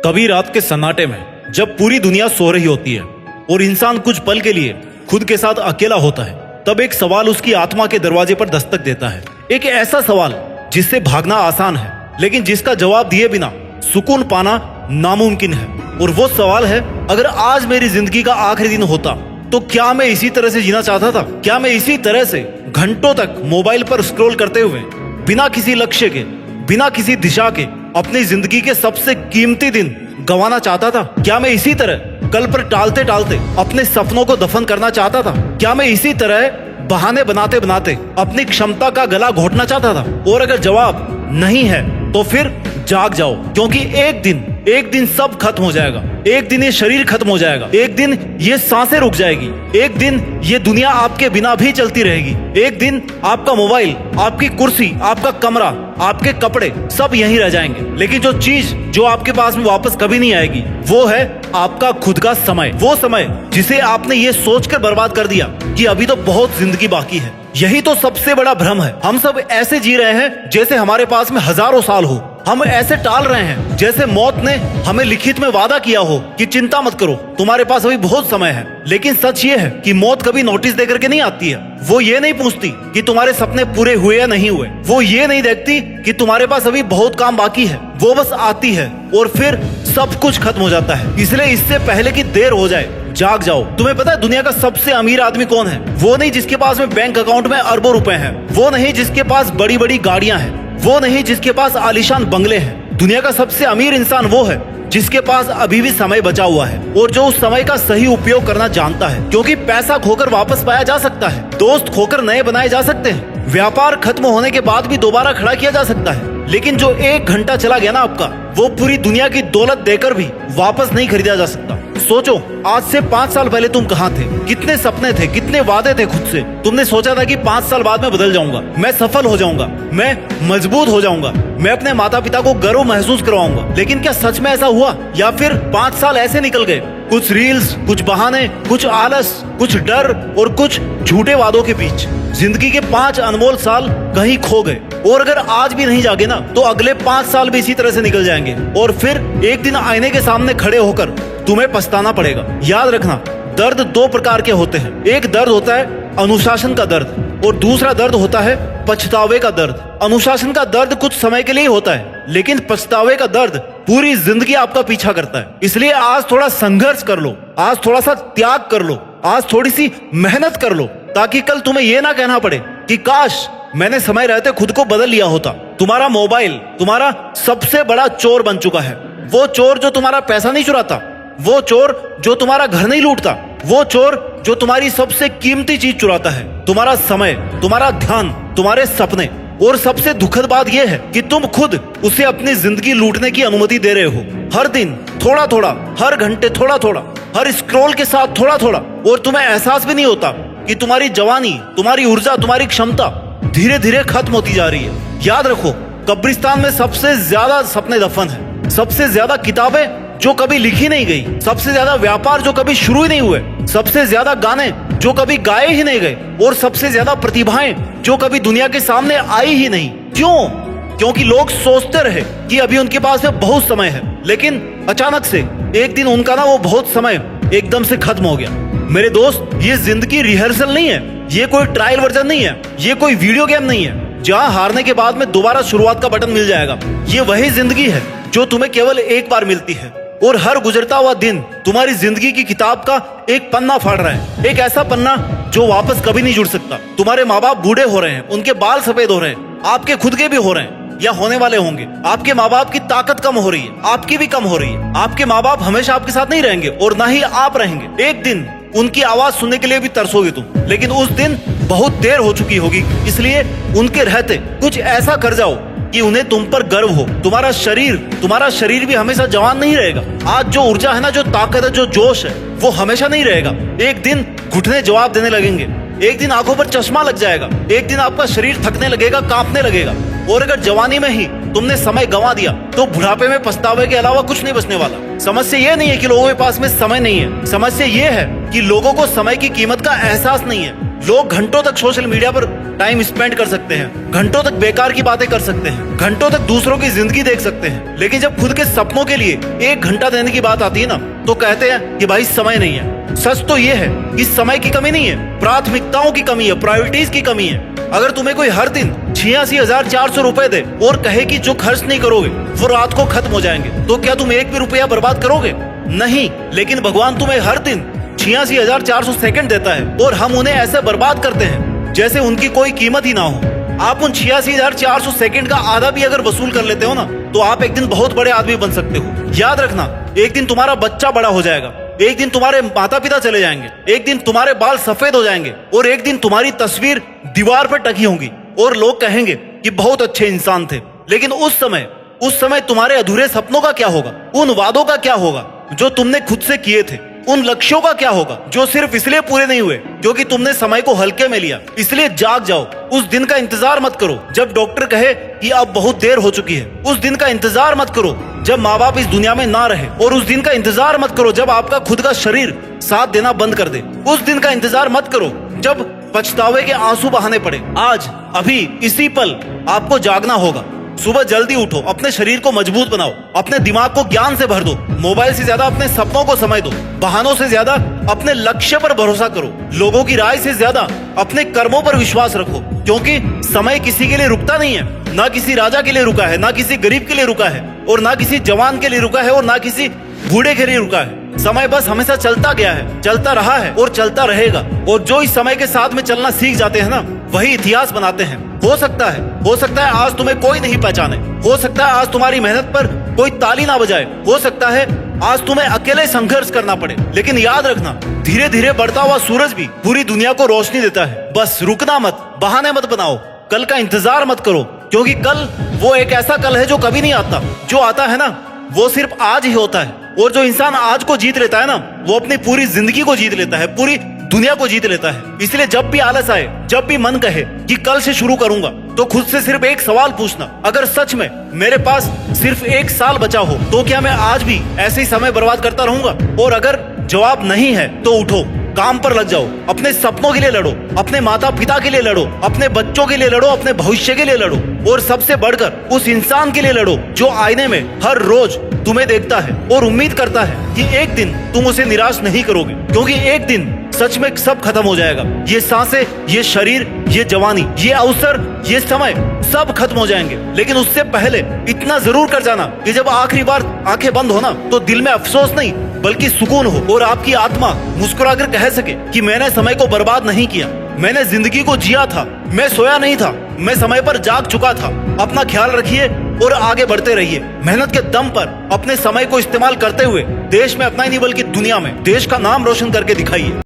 कभी रात के सन्नाटे में जब पूरी दुनिया सो रही होती है और इंसान कुछ पल के लिए खुद के साथ अकेला होता है, तब एक सवाल उसकी आत्मा के दरवाजे पर दस्तक देता है। एक ऐसा सवाल जिससे भागना आसान है, लेकिन जिसका जवाब दिए बिना सुकून पाना नामुमकिन है। और वो सवाल है, अगर आज मेरी जिंदगी का आखिरी दिन होता तो क्या मैं इसी तरह से जीना चाहता था? क्या मैं इसी तरह से घंटों तक मोबाइल पर स्क्रॉल करते हुए बिना किसी लक्ष्य के, बिना किसी दिशा के अपनी जिंदगी के सबसे कीमती दिन गंवाना चाहता था? क्या मैं इसी तरह कल पर टालते टालते अपने सपनों को दफन करना चाहता था? क्या मैं इसी तरह बहाने बनाते बनाते अपनी क्षमता का गला घोटना चाहता था? और अगर जवाब नहीं है तो फिर जाग जाओ, क्योंकि एक दिन सब खत्म हो जाएगा। एक दिन ये शरीर खत्म हो जाएगा, एक दिन ये सांसें रुक जाएगी, एक दिन ये दुनिया आपके बिना भी चलती रहेगी। एक दिन आपका मोबाइल, आपकी कुर्सी, आपका कमरा, आपके कपड़े सब यहीं रह जाएंगे। लेकिन जो चीज जो आपके पास में वापस कभी नहीं आएगी वो है आपका खुद का समय। वो समय जिसे आपने ये सोचकर बर्बाद कर दिया कि अभी तो बहुत जिंदगी बाकी है। यही तो सबसे बड़ा भ्रम है। हम सब ऐसे जी रहे हैं जैसे हमारे पास में हजारों साल हो। हम ऐसे टाल रहे हैं जैसे मौत ने हमें लिखित में वादा किया हो कि चिंता मत करो, तुम्हारे पास अभी बहुत समय है। लेकिन सच ये है कि मौत कभी नोटिस देकर के नहीं आती है। वो ये नहीं पूछती कि तुम्हारे सपने पूरे हुए या नहीं हुए। वो ये नहीं देखती कि तुम्हारे पास अभी बहुत काम बाकी है। वो बस आती है और फिर सब कुछ खत्म हो जाता है। इसलिए इससे पहले कि देर हो जाए, जाग जाओ। तुम्हें पता है दुनिया का सबसे अमीर आदमी कौन है? वो नहीं जिसके पास में बैंक अकाउंट में अरबों रुपए हैं, वो नहीं जिसके पास बड़ी बड़ी गाड़ियां हैं, वो नहीं जिसके पास आलीशान बंगले हैं। दुनिया का सबसे अमीर इंसान वो है जिसके पास अभी भी समय बचा हुआ है और जो उस समय का सही उपयोग करना जानता है। क्योंकि पैसा खोकर वापस पाया जा सकता है, दोस्त खोकर नए बनाए जा सकते हैं, व्यापार खत्म होने के बाद भी दोबारा खड़ा किया जा सकता है। लेकिन जो एक घंटा चला गया ना आपका, वो पूरी दुनिया की दौलत देकर भी वापस नहीं खरीदा जा सकता। सोचो, आज से 5 साल पहले तुम कहाँ थे? कितने सपने थे, कितने वादे थे खुद से? तुमने सोचा था कि 5 साल बाद मैं बदल जाऊंगा, मैं सफल हो जाऊंगा, मैं मजबूत हो जाऊंगा, मैं अपने माता पिता को गर्व महसूस करवाऊंगा। लेकिन क्या सच में ऐसा हुआ? या फिर 5 साल ऐसे निकल गए, कुछ रील्स, कुछ बहाने, कुछ आलस, कुछ डर और कुछ झूठे वादों के बीच जिंदगी के 5 अनमोल साल कहीं खो गए। और अगर आज भी नहीं जागे ना, तो अगले 5 साल भी इसी तरह से निकल जाएंगे और फिर एक दिन आईने के सामने खड़े होकर तुम्हें पछताना पड़ेगा। याद रखना, दर्द 2 प्रकार के होते हैं। एक दर्द होता है अनुशासन का दर्द और दूसरा दर्द होता है पछतावे का दर्द। अनुशासन का दर्द कुछ समय के लिए होता है, लेकिन पछतावे का दर्द पूरी जिंदगी आपका पीछा करता है। इसलिए आज थोड़ा संघर्ष कर लो, आज थोड़ा सा त्याग कर लो, आज थोड़ी सी मेहनत कर लो, ताकि कल तुम्हें यह ना कहना पड़े कि काश मैंने समय रहते खुद को बदल लिया होता। तुम्हारा मोबाइल तुम्हारा सबसे बड़ा चोर बन चुका है। वो चोर जो तुम्हारा पैसा नहीं चुराता, वो चोर जो तुम्हारा घर नहीं लूटता, वो चोर जो तुम्हारी सबसे कीमती चीज चुराता है, तुम्हारा समय, तुम्हारा ध्यान, तुम्हारे सपने। और सबसे दुखद बात यह है कि तुम खुद उसे अपनी जिंदगी लूटने की अनुमति दे रहे हो। हर दिन थोड़ा थोड़ा, हर घंटे थोड़ा थोड़ा, हर स्क्रॉल के साथ थोड़ा थोड़ा। और तुम्हें एहसास भी नहीं होता कि तुम्हारी जवानी, तुम्हारी ऊर्जा, तुम्हारी क्षमता धीरे धीरे खत्म होती जा रही है। याद रखो, कब्रिस्तान में सबसे ज्यादा सपने दफन है, सबसे ज्यादा किताबें जो कभी लिखी नहीं गई, सबसे ज्यादा व्यापार जो कभी शुरू ही नहीं हुए, सबसे ज्यादा गाने जो कभी गाए ही नहीं गए, और सबसे ज्यादा प्रतिभाएं जो कभी दुनिया के सामने आई ही नहीं। क्यों? क्योंकि लोग सोचते रहे कि अभी उनके पास में बहुत समय है, लेकिन अचानक से एक दिन उनका ना वो बहुत समय एकदम से खत्म हो गया। मेरे दोस्त, ये जिंदगी रिहर्सल नहीं है, ये कोई ट्रायल वर्जन नहीं है, ये कोई वीडियो गेम नहीं है जहाँ हारने के बाद में दोबारा शुरुआत का बटन मिल जाएगा। ये वही जिंदगी है जो तुम्हें केवल एक बार मिलती है, और हर गुजरता हुआ दिन तुम्हारी जिंदगी की किताब का एक पन्ना फाड़ रहा है। एक ऐसा पन्ना जो वापस कभी नहीं जुड़ सकता। तुम्हारे माँ बाप बूढ़े हो रहे हैं, उनके बाल सफेद हो रहे हैं, आपके खुद के भी हो रहे हैं या होने वाले होंगे। आपके माँ बाप की ताकत कम हो रही है, आपकी भी कम हो रही है। आपके माँ बाप हमेशा आपके साथ नहीं रहेंगे और ना ही आप रहेंगे। एक दिन उनकी आवाज सुनने के लिए भी तरसोगे तुम, लेकिन उस दिन बहुत देर हो चुकी होगी। इसलिए उनके रहते कुछ ऐसा कर जाओ कि उन्हें तुम पर गर्व हो। तुम्हारा शरीर भी हमेशा जवान नहीं रहेगा। आज जो ऊर्जा है ना, जो ताकत है, जो जोश है, वो हमेशा नहीं रहेगा। एक दिन घुटने जवाब देने लगेंगे, एक दिन आंखों पर चश्मा लग जाएगा, एक दिन आपका शरीर थकने लगेगा, कांपने लगेगा। और अगर जवानी में ही तुमने समय गंवा दिया तो बुढ़ापे में पछतावे के अलावा कुछ नहीं बचने वाला। समस्या ये नहीं है कि लोगों के पास में समय नहीं है, समस्या ये है कि लोगों को समय की कीमत का एहसास नहीं है। लोग घंटों तक सोशल मीडिया पर टाइम स्पेंड कर सकते हैं, घंटों तक बेकार की बातें कर सकते हैं, घंटों तक दूसरों की जिंदगी देख सकते हैं, लेकिन जब खुद के सपनों के लिए 1 घंटा देने की बात आती है ना, तो कहते हैं कि भाई समय नहीं है। सच तो ये है कि समय की कमी नहीं है, प्राथमिकताओं की कमी है, प्रायोरिटीज की कमी है। अगर तुम्हें कोई हर दिन 86,400 रुपए दे और कहे कि जो खर्च नहीं करोगे वो रात को खत्म हो जाएंगे, तो क्या तुम एक भी रुपया बर्बाद करोगे? नहीं। लेकिन भगवान तुम्हें हर दिन 86,400 सेकंड देता है और हम उन्हें ऐसे बर्बाद करते हैं जैसे उनकी कोई कीमत ही ना हो। आप उन 86,400 सेकंड का आधा भी अगर वसूल कर लेते हो ना, तो आप एक दिन बहुत बड़े आदमी बन सकते हो। याद रखना, एक दिन तुम्हारा बच्चा बड़ा हो जाएगा, एक दिन तुम्हारे माता पिता चले जाएंगे, एक दिन तुम्हारे बाल सफेद हो जाएंगे और एक दिन तुम्हारी तस्वीर दीवार पर टकी होगी और लोग कहेंगे कि बहुत अच्छे इंसान थे। लेकिन उस समय तुम्हारे अधूरे सपनों का क्या होगा? उन वादों का क्या होगा जो तुमने खुद से किए थे? उन लक्ष्यों का क्या होगा जो सिर्फ इसलिए पूरे नहीं हुए क्योंकि तुमने समय को हल्के में लिया? इसलिए जाग जाओ। उस दिन का इंतजार मत करो जब डॉक्टर कहे कि अब बहुत देर हो चुकी है। उस दिन का इंतजार मत करो जब माँ बाप इस दुनिया में ना रहे, और उस दिन का इंतजार मत करो जब आपका खुद का शरीर साथ देना बंद कर दे। उस दिन का इंतजार मत करो जब पछतावे के आंसू बहाने पड़े। आज, अभी, इसी पल आपको जागना होगा। सुबह जल्दी उठो, अपने शरीर को मजबूत बनाओ, अपने दिमाग को ज्ञान से भर दो, मोबाइल से ज्यादा अपने सपनों को समय दो, बहानों से ज्यादा अपने लक्ष्य पर भरोसा करो, लोगों की राय से ज्यादा अपने कर्मों पर विश्वास रखो, क्योंकि समय किसी के लिए रुकता नहीं है। ना किसी राजा के लिए रुका है, ना किसी गरीब के लिए रुका है, और ना किसी जवान के लिए रुका है, और ना किसी बूढ़े के लिए रुका है। समय बस हमेशा चलता गया है, चलता रहा है और चलता रहेगा। और जो इस समय के साथ में चलना सीख जाते हैं ना, वही इतिहास बनाते हैं। हो सकता है आज तुम्हें कोई नहीं पहचाने, हो सकता है आज तुम्हारी मेहनत पर कोई ताली ना बजाए, हो सकता है आज तुम्हें अकेले संघर्ष करना पड़े, लेकिन याद रखना, धीरे धीरे बढ़ता हुआ सूरज भी पूरी दुनिया को रोशनी देता है। बस रुकना मत, बहाने मत बनाओ, कल का इंतजार मत करो, क्योंकि कल वो एक ऐसा कल है जो कभी नहीं आता। जो आता है ना, वो सिर्फ आज ही होता है। और जो इंसान आज को जीत लेता है ना, वो अपनी पूरी जिंदगी को जीत लेता है, पूरी दुनिया को जीत लेता है। इसलिए जब भी आलस आए, जब भी मन कहे कि कल से शुरू करूंगा, तो खुद से सिर्फ एक सवाल पूछना, अगर सच में मेरे पास सिर्फ 1 साल बचा हो तो क्या मैं आज भी ऐसे ही समय बर्बाद करता रहूंगा? और अगर जवाब नहीं है तो उठो, काम पर लग जाओ, अपने सपनों के लिए लड़ो, अपने माता पिता के लिए लड़ो, अपने बच्चों के लिए लड़ो, अपने भविष्य के लिए लड़ो, और सबसे बढ़कर उस इंसान के लिए लड़ो जो आईने में हर रोज तुम्हें देखता है और उम्मीद करता है कि एक दिन तुम उसे निराश नहीं करोगे, क्योंकि एक दिन सच में सब खत्म हो जाएगा। ये सांसें, ये शरीर, ये जवानी, ये अवसर, ये समय सब खत्म हो जाएंगे। लेकिन उससे पहले इतना जरूर कर जाना कि जब आखिरी बार आंखें बंद हो ना, तो दिल में अफसोस नहीं बल्कि सुकून हो, और आपकी आत्मा मुस्कुराकर कह सके कि मैंने समय को बर्बाद नहीं किया, मैंने जिंदगी को जिया था, मैं सोया नहीं था, मैं समय पर जाग चुका था। अपना ख्याल रखिए और आगे बढ़ते रहिए। मेहनत के दम पर अपने समय को इस्तेमाल करते हुए देश में अपना ही नहीं बल्कि दुनिया में देश का नाम रोशन करके दिखाइए।